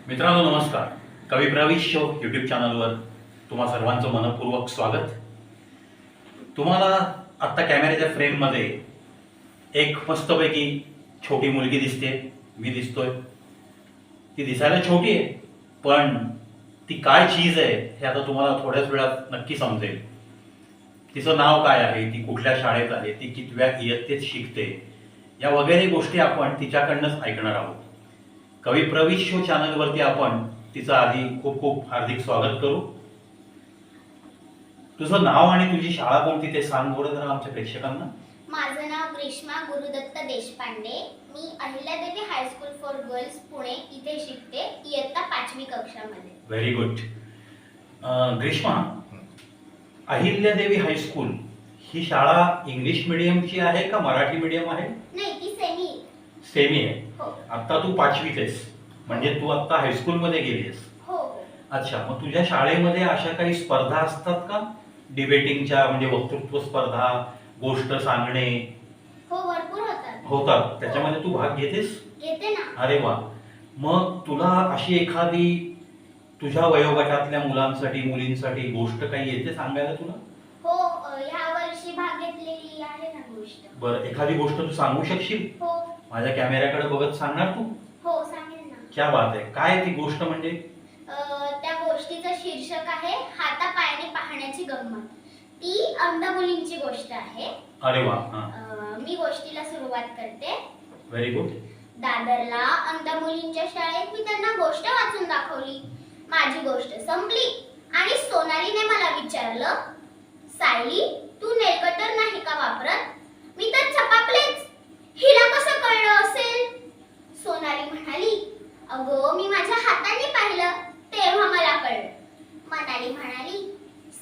मित्रांनो नमस्कार. कवी प्रवेश शो यूट्यूब चॅनलवर तुम्हा सर्वांचं मनपूर्वक स्वागत. तुम्हाला आत्ता कॅमेऱ्याच्या फ्रेममध्ये एक मस्तपैकी छोटी मुलगी दिसते, मी दिसतोय. ती दिसायला छोटी आहे, पण ती काय चीज आहे हे आता तुम्हाला थोड्याच वेळात नक्की समजेल. तिचं नाव काय आहे, ती कुठल्या शाळेत आहे, ती कितव्या इयत्तेत शिकते, या वगैरे गोष्टी आपण तिच्याकडनंच ऐकणार आहोत. कवी प्रवेश शो चॅनलवरती आपण तिचं आधी खूप खूप हार्दिक स्वागत करू. तुझं नाव आणि तुझी शाळा कोणती ते सांग बरं जरा आमच्या प्रेक्षकांना. माझं नाव ग्रीष्मा गुरुदत्त देशपांडे. मी Ahilyadevi high school for girls Pune इथे शिकते, इयत्ता 5वी कक्षामध्ये. Very good. Grishma, Ahilyadevi high school ही शाळा इंग्लिश मीडियमची आहे का मराठी मीडियम आहे? नाही, ती सेमी. सेमी आहे. हो आता तू 5वीत आहेस, म्हणजे तू आता हायस्कूलमध्ये गेलीस. हो. अच्छा, मग तुझ्या शाळेमध्ये अशा काही स्पर्धा असतात का डिबेटिंगच्या, म्हणजे वक्तृत्व स्पर्धा, गोष्ट सांगणे? हो, भरपूर होतात. होतात. त्याच्यामध्ये तू भाग घेतेस? घेते ना. अरे वा. मग तुला अशी एखादी तुझ्या वयोगटातल्या मुलांसाठी मुलींसाठी गोष्ट काही येते सांगायला तुला? हो, ह्या वर्षी भाग घेतलेली आहे ना गोष्ट. बरं, एखादी गोष्ट तू सांगू शकशील? हो माझ्या कॅमेऱ्याकडे बघत सांगणार तू? हो, सांगेन ना. क्या बात आहे. काय ती गोष्ट म्हणजे? त्या गोष्टीचं शीर्षक आहे हातापायाने पाहण्याची गंमत. ती अंध मुलींची गोष्ट आहे. अरे वा. मी गोष्टीला सुरुवात करते. Very good. दादरला अंध मुलींच्या शाळेत मी त्यांना गोष्ट वाचून दाखवली. माझी गोष्ट संपली आणि सोनालीने मला विचारलं, सायली, तू नेलकटर नाही का वापरत? मी तर छपाकलेच. हिला कसं कळलं असेल? सोनाली म्हणाली, अगं मी माझ्या हाताने पाहिलं तेव्हा मला कळलं. मनाली म्हणाली,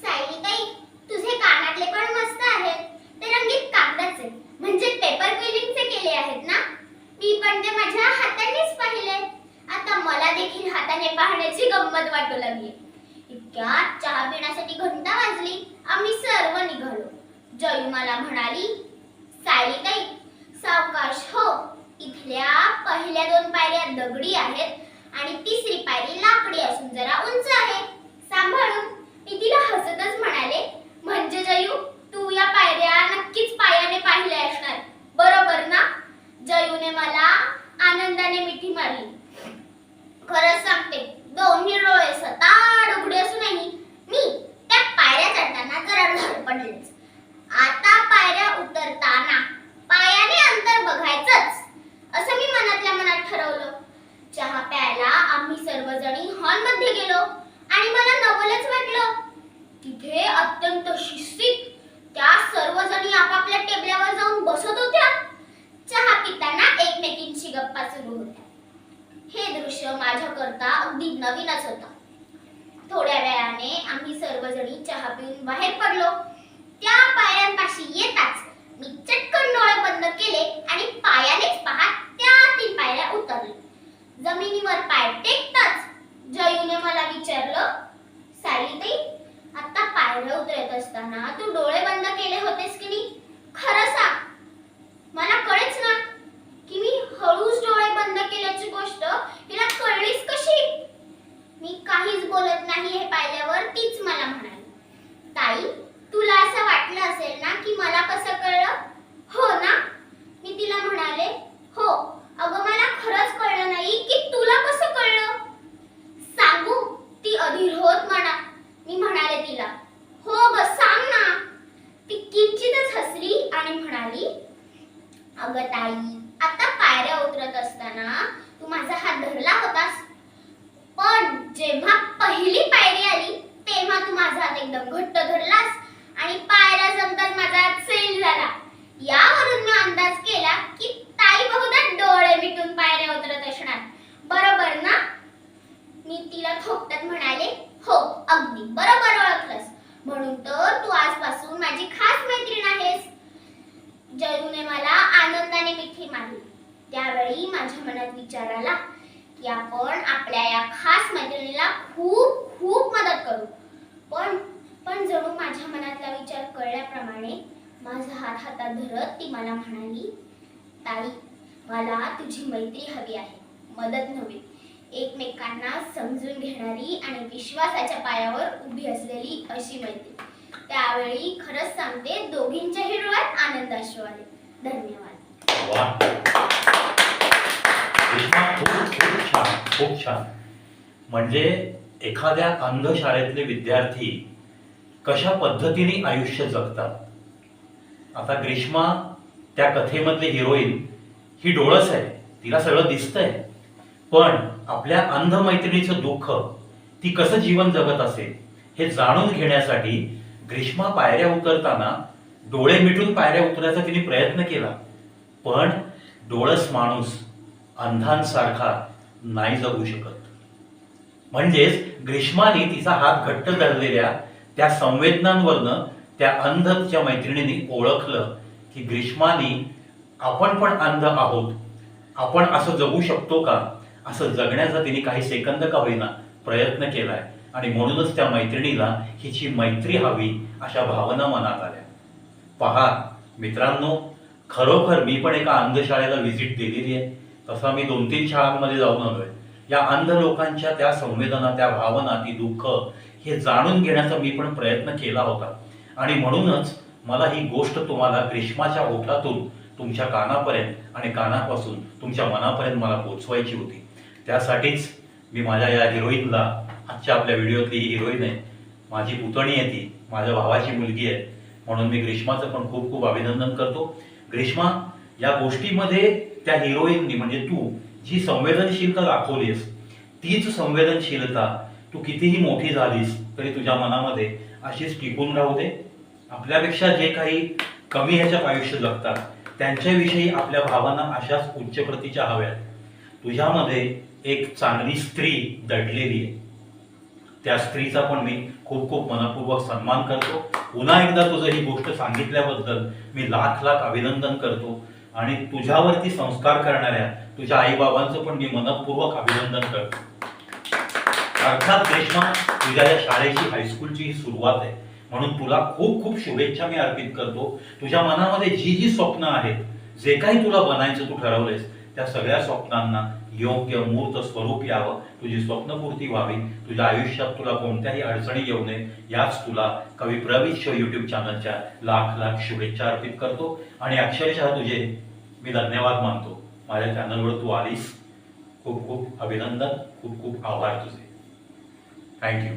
सायली ताई, तुझे कानातले पण मस्त आहेत. ते रंगीत कागदाचे म्हणजे पेपर क्विलिंगचे केले आहेत ना? मी पण ते माझ्या हातानेच पाहिले. आता मला देखील हाताने पाहण्याची गंमत वाटू लागली. इतक्यात चहा पिण्यासाठी घंटा वाजली. आम्ही सर्व निघालो. जयू मला म्हणाली, सायली ताई, सावकाश हो. इथल्या पहिल्या 2 पायऱ्या दगडी आहेत आणि तिसरी पायरी लाकडी असून जरा उंच आहे. सांभाळून. मी तिला हसतच म्हणाले, म्हणजे जयू, तू या पायऱ्या नक्कीच पायाने पाहिल्या असणार, बरोबर ना? जयूने मला आनंदाने मिठी मारली. खरंच सांगते, दोन्ही डोळे सताड उघडे असूनही मी त्या पायऱ्या चढताना जरा धडपडलेच. आता पायऱ्या उतरताना पायाने अंतर बघायचंच असं मी मनातल्या मनात ठरवलं. चहा प्यायला आम्ही सर्वजणी हॉलमध्ये गेलो आणि मला नवलच वाटलं. तिथे अत्यंत शिस्तीत त्या सर्वजणी आपापल्या टेबलावर जाऊन बसत होत्या. चहा पिताना एकमेकींशी गप्पा सुरू होत्या. हे दृश्य माझ्याकरता अगदी नवीनच होतं. थोड्या वेळाने आम्ही सर्वजणी चहा पिऊन बाहेर पडलो. त्या पायऱ्यांपाशी येताच मी चटकन डोळे बंद केले आणि पायानेच पाहत त्या 3 पायऱ्या उतरले. जमिनीवर पाय टेकताच जयूने मला विचारलं, सायली, आता पायऱ्या उतरत असताना तू डोळे बंद केले होतेस की नाही? खरं सांग. मला कळेच ना की मी हळूच डोळे बंद केल्याची गोष्ट तिला कळलीच कशी? मी काहीच बोलत नाही हे पाहिल्यावर तीच मला म्हणाली, ताई, तुला असं वाटलं असेल ना की मला कसं कळलं? हो ना? मी तिला म्हणाले, हो. अगं मला खरंच कळलं नाही की तुला कसं कळलं. सांगू? ती अधीर होत म्हणा. मी म्हणाले तिला, हो ग सांग ना. ती किंचितच हसली आणि म्हणाली, अगं ताई, आता पायऱ्या उतरत असताना तू माझा हात धरला होतास, पण जेव्हा पहिली पायरी आली तेव्हा तू माझा हात एकदम घट्ट धरलास आणि पायऱ्या जमताच माझा हात सैल झाला. यावरून मी अंदाज केला की ताई बहुधा डोळे मिटून पायऱ्या उतरत असणार, बरोबर ना? मी तिला थोपटत म्हणाले, हो, अगदी बरोबर ओळखलंस. म्हणून तर तू आजपासून माझी खास मैत्रीण आहेस. जयूने मला आनंदाने मिठी मारली. त्यावेळी माझ्या मनात विचार आला की आपण आपल्या या खास मैत्रिणीला खूप खूप मदत करू. पण जणू माझ्या मनातला विचार कळल्याप्रमाणे माझा हात हातात धरत ती मला म्हणाली, ताई, मला तुझी मैत्री हवी आहे, मदत नव्हे. एकमेकांना समजून घेणारी आणि विश्वासाच्या पायावर उभी असलेली अशी मैत्री. त्यावेळी खरंच सांगते, दोघींच्याही डोळ्यात आनंदाश्रू आले. धन्यवाद. वा, रेश्मा, खूप खूप छान, खूप छान. म्हणजे एखाद्या अंध शाळेतले विद्यार्थी कशा पद्धतीने आयुष्य जगतात. आता ग्रीष्मा, त्या कथेमधली हिरोईन, ही डोळस आहे, तिला सगळं दिसतंय, पण आपल्या अंध मैत्रिणीचं दुःख, ती कसं जीवन जगत असेल हे जाणून घेण्यासाठी ग्रीष्मा पायऱ्या उतरताना डोळे मिटून पायऱ्या उतरायचा तिने प्रयत्न केला. पण डोळस माणूस अंधांसारखा नाही जगू शकत. म्हणजेच ग्रीष्माने तिचा हात घट्ट धरलेल्या त्या संवेदनांवरनं त्या अंधच्या मैत्रिणीने ओळखलं की ग्रीष्माने आपण पण अंध आहोत, आपण असं जगू शकतो का, असं जगण्याचा तिने काही सेकंद का होईना प्रयत्न केलाय. आणि म्हणूनच त्या मैत्रिणीला हिची मैत्री हवी अशा भावना मनात आल्या. पहा मित्रांनो, खरोखर मी पण एका अंधशाळेला व्हिजिट दिलेली आहे. तसा मी 2-3 शाळांमध्ये जाऊन आलोय. या अंध लोकांच्या त्या संवेदना, त्या भावना, ती दुःख हे जाणून घेण्याचा मी पण प्रयत्न केला होता. आणि म्हणूनच मला ही गोष्ट तुम्हाला ग्रीष्माच्या ओठातून तुमच्या कानापर्यंत आणि कानापासून तुमच्या मनापर्यंत मला पोचवायची होती. त्यासाठीच मी माझ्या या हिरोईनला, आजच्या आपल्या व्हिडिओतली ही हिरोईन आहे, माझी पुतणी आहे, ती माझ्या भावाची मुलगी आहे, म्हणून मी ग्रीष्माचं पण खूप खूप अभिनंदन करतो. ग्रीष्मा, या गोष्टीमध्ये त्या हिरोईननी म्हणजे तू जी संवेदनशीलता दाखवलीस, तीच संवेदनशीलता तू कितीही मोठी झालीस तरी तुझ्या मनामध्ये अशीच टिकून राहू दे. आपल्यापेक्षा जे काही कमी ह्याच्यात आयुष्य जगतात त्यांच्याविषयी आपल्या भावना अशाच उच्च प्रतीच्या हव्यात. तुझ्यामध्ये एक चांगली स्त्री दडलेली आहे. त्या स्त्रीचा पण मी खूप खूप मनपूर्वक सन्मान करतो. पुन्हा एकदा तुझं ही गोष्ट सांगितल्याबद्दल मी लाख लाख अभिनंदन करतो. आणि तुझ्यावरती संस्कार करणाऱ्या तुझ्या आईबाबांचं पण मी मनपूर्वक अभिनंदन करतो. अर्थात ग्रीष्मा, तुझ्या या शाळेची, हायस्कूलची ही सुरुवात आहे, म्हणून तुला खूप खूप शुभेच्छा मी अर्पित करतो. तुझ्या मनामध्ये जी जी स्वप्न आहेत, जे काही तुला बनायचं तू ठरवलंयस, त्या सगळ्या स्वप्नांना योग्य मूर्त स्वरूप यावं, तुझी स्वप्नपूर्ती व्हावी, तुझ्या आयुष्यात तुला कोणत्याही अडचणी येऊ नये, याच तुला कवी प्रवीण शो युट्यूब चॅनलच्या लाख लाख शुभेच्छा अर्पित करतो. आणि अक्षरशः तुझे मी धन्यवाद मानतो. माझ्या चॅनलवर तू आलीस, खूप खूप अभिनंदन, खूप खूप आभार तुझे. थँक्यू.